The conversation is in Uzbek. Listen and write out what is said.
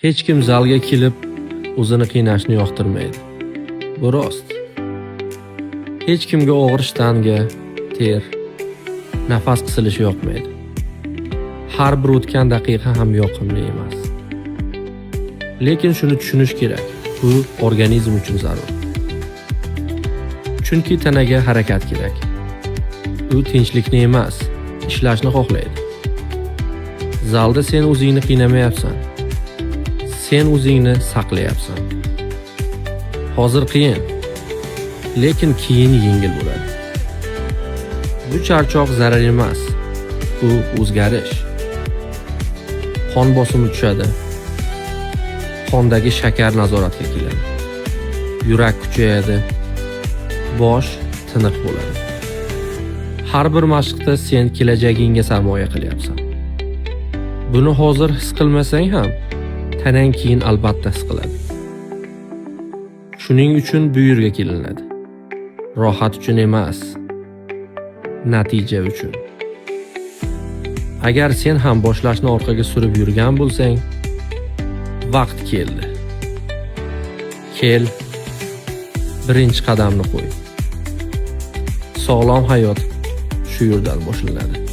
Hech kim zalga kelib o'zini qiynashni yoqtirmaydi. Bu rost. Hech kimga og'ir shtanga, ter, nafas qisilishi yoqmaydi. Har bir o'tgan daqiqa ham yoqimli emas. Lekin shuni tushunish kerak. Bu organizm uchun zarur. Chunki tanaga harakat kerak. U tinchlikni emas, ishlashni xohlaydi. Zalda sen o'zingni qiynamayapsan. Sen o'zingni saqlayapsan. Hozir qiyin, lekin keyin yengil bo'ladi. Bu charchoq zarar emas, bu o'zgarish. Qon bosimi tushadi. Qondagi shakar nazoratga keladi. Yurak kuchayadi. Bosh tiniq bo'ladi. Har bir mashqda sen kelajagingga sarmoya qilyapsan. Buni hozir his qilmasang ham, tanang keyin albatta his qiladi. Shuning uchun bu yerga kelinadi. Rohat uchun emas, natija uchun. Agar sen ham boshlashni orqaga surib yurgan bo'lsang, vaqt keldi. Kel, birinchi qadamni qo'y. Sog'lom hayot shu yerdan boshlanadi.